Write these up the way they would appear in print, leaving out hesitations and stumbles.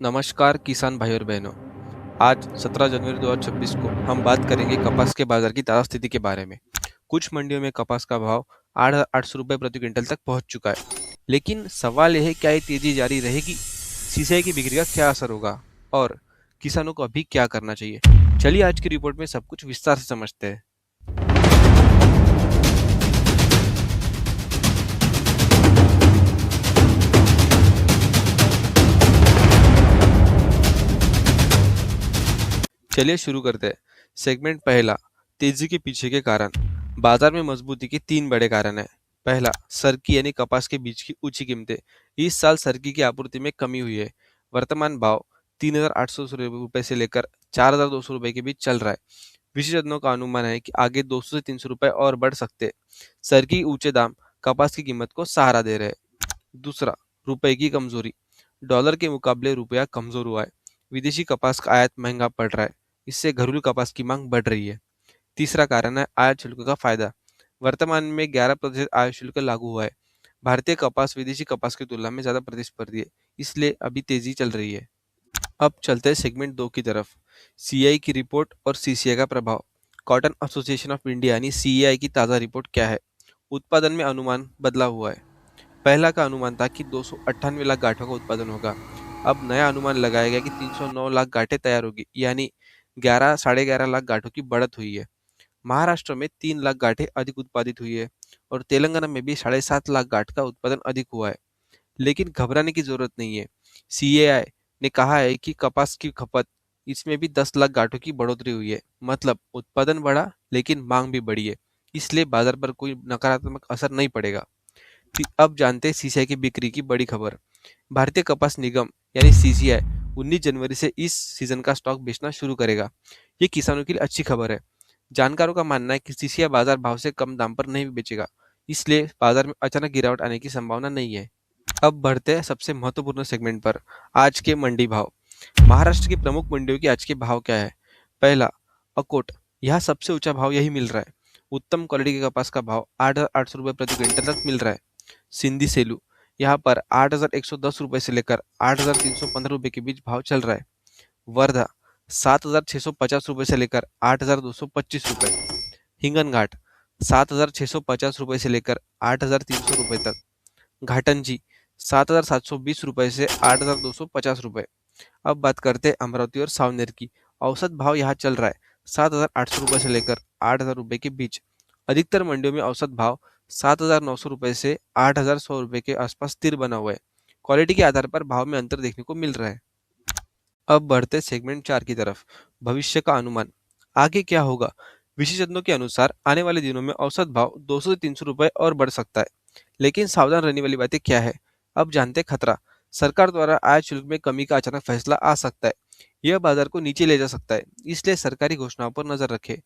नमस्कार किसान भाई और बहनों। आज 17 जनवरी 2026 को हम बात करेंगे कपास के बाजार की ताज़ा स्थिति के बारे में। कुछ मंडियों में कपास का भाव 8,800 रुपये प्रति क्विंटल तक पहुंच चुका है। लेकिन सवाल यह है, क्या ये तेजी जारी रहेगी? सीसीआई की बिक्री का क्या असर होगा और किसानों को अभी क्या करना चाहिए? चलिए आज की रिपोर्ट में सब कुछ विस्तार से समझते हैं। चलिए शुरू करते हैं। सेगमेंट पहला, तेजी के पीछे के कारण। बाजार में मजबूती के तीन बड़े कारण हैं। पहला, सरकी यानी कपास के बीज की ऊंची कीमतें। इस साल सरकी की आपूर्ति में कमी हुई है। वर्तमान भाव 3,800 रुपए से लेकर 4,200 रुपए के बीच चल रहा है। विशेषज्ञों का अनुमान है कि आगे 200 से 300 रुपए और बढ़ सकते हैं। सरकी के ऊंचे दाम कपास की कीमत को सहारा दे रहे हैं। दूसरा, रुपए की कमजोरी। डॉलर के मुकाबले रुपया कमजोर हुआ है। विदेशी कपास का आयात महंगा पड़ रहा है। इससे घरेलू कपास की मांग बढ़ रही है। तीसरा कारण है आयात शुल्क का फायदा। वर्तमान में 11% आयात शुल्क लागू हुआ है। भारतीय कपास विदेशी कपास की तुलना में ज्यादा प्रतिस्पर्धी है, इसलिए अभी तेजी चल रही है। अब चलते हैं सेगमेंट दो की तरफ। सीआई की रिपोर्ट और सीसीआई का प्रभाव। कॉटन एसोसिएशन ऑफ इंडिया यानी सीएआई की ताज़ा रिपोर्ट क्या है? उत्पादन में अनुमान बदला हुआ है। पहला का अनुमान था कि 298 लाख गांठों का उत्पादन होगा। अब नया अनुमान लगाया गया कि 309 लाख गांठें तैयार होगी, यानी 11 साढ़े 11 लाख गांठों की बढ़त हुई है। महाराष्ट्र में 3 लाख गांठें अधिक उत्पादित हुई है और तेलंगाना में भी 7.5 लाख गांठ का उत्पादन अधिक हुआ है। लेकिन घबराने की जरूरत नहीं है। सीएआई ने कहा है कि कपास की खपत इसमें भी 10 लाख गांठों की बढ़ोतरी हुई है। मतलब उत्पादन बढ़ा लेकिन मांग भी बढ़ी है, इसलिए बाजार पर कोई नकारात्मक असर नहीं पड़ेगा। अब जानते हैं सीसीआई की बिक्री की बड़ी खबर। भारतीय कपास निगम यानी सीसीआई 19 जनवरी से इस सीजन का स्टॉक बेचना शुरू करेगा। ये किसानों के लिए अच्छी खबर है। जानकारों का मानना है कि सीसीआई बाजार भाव से कम दाम पर नहीं बेचेगा, इसलिए बाजार में अचानक गिरावट आने की संभावना नहीं है। अब बढ़ते हैं सबसे महत्वपूर्ण सेगमेंट पर, आज के मंडी भाव। महाराष्ट्र की प्रमुख मंडियों के आज के भाव क्या है? पहला, अकोट। यहाँ सबसे ऊंचा भाव यही मिल रहा है। उत्तम क्वालिटी के कपास का भाव 8,800 रुपये प्रति क्विंटल तक मिल रहा है। सिंधी सेलू, यहाँ पर 8,110 रुपये से लेकर 8,315 रुपये के बीच भाव चल रहा है। वर्धा 7,650 रुपये से लेकर 8,225 रुपये। हिंगनघाट 7,650 रुपये से लेकर 8,300 रुपये तक। घाटंजी 7,720 रुपये से 8,250 रुपये। अब बात करते हैं अमरावती और सावनेर की। औसत भाव यहाँ चल रहा है 7,800 रुपये से लेकर 8,000 रुपये के बीच। अधिकतर मंडियों में औसत भाव 7,900 रुपये से 8,100 रुपये के आसपास स्थिर बना हुआ है। क्वालिटी के आधार पर भाव में अंतर देखने को मिल रहा है। अब बढ़ते सेगमेंट 4 की तरफ। भविष्य का अनुमान। आगे क्या होगा? विशेषज्ञों के अनुसार आने वाले दिनों में औसत भाव 200 से 300 रुपये और बढ़ सकता है। लेकिन सावधान रहने वाली बातें क्या है? अब जानते हैं खतरा। सरकार द्वारा आयात शुल्क में कमी का अचानक फैसला आ सकता है। यह बाजार को नीचे ले जा सकता है, इसलिए सरकारी घोषणाओं पर नजर रखें।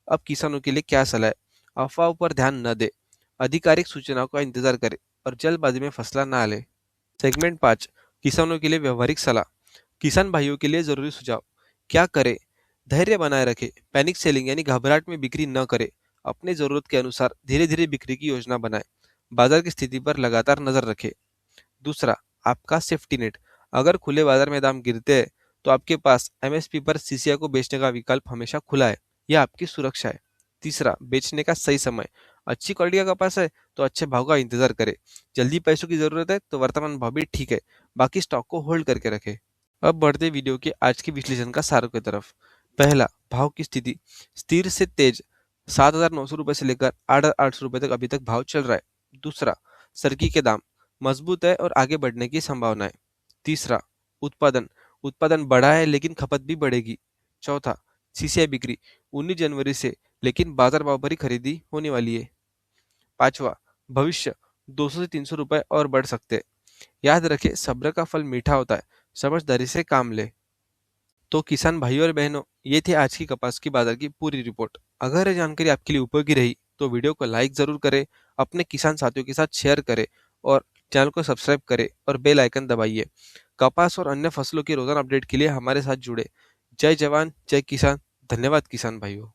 अब किसानों के लिए क्या सलाह है? अफवाहों पर ध्यान न दे, आधिकारिक सूचनाओं का इंतजार करें और जल्दबाजी में फैसला ना ले। सेगमेंट 5, किसानों के लिए व्यवहारिक सलाह। किसान भाइयों के लिए जरूरी सुझाव। क्या करें? धैर्य बनाए रखें, पैनिक सेलिंग यानी घबराहट में बिक्री न करें। अपने जरूरत के अनुसार धीरे धीरे बिक्री की योजना बनाएं। बाजार की स्थिति पर लगातार नजर रखें। दूसरा, आपका सेफ्टी नेट। अगर खुले बाजार में दाम गिरते हैं तो आपके पास एमएसपी पर सीसीआई को बेचने का विकल्प हमेशा खुला है। यह आपकी सुरक्षा है। तीसरा, बेचने का सही समय। अच्छी क्वालिटी का कपास है तो अच्छे भाव का इंतजार करें। जल्दी पैसों की जरूरत है तो वर्तमान भाव भी ठीक है, बाकी स्टॉक को होल्ड करके रखें। अब बढ़ते वीडियो के आज के विश्लेषण का सारों की तरफ। पहला, भाव की स्थिति स्थिर से तेज। 7,900 रुपये से लेकर 8,800 रुपये तक अभी तक भाव चल रहा है। दूसरा, सरकी के दाम मजबूत है और आगे बढ़ने की संभावना है। तीसरा, उत्पादन उत्पादन बढ़ा है लेकिन खपत भी बढ़ेगी। चौथा, सीसीआई बिक्री 19 जनवरी से, लेकिन बाजार भाव पर ही खरीदी होने वाली है। पांचवा, भविष्य 200 से 300 रुपए और बढ़ सकते हैं। याद रखें, सब्र का फल मीठा होता है, समझदारी से काम ले। तो किसान भाइयों और बहनों, ये थे आज की कपास की बाजार की पूरी रिपोर्ट। अगर ये जानकारी आपके लिए उपयोगी रही तो वीडियो को लाइक जरूर करें, अपने किसान साथियों के साथ शेयर करें और चैनल को सब्सक्राइब करें और बेल आइकन दबाइए। कपास और अन्य फसलों की रोजाना अपडेट के लिए हमारे साथ जुड़े। जय जवान जय किसान। धन्यवाद किसान भाइयों।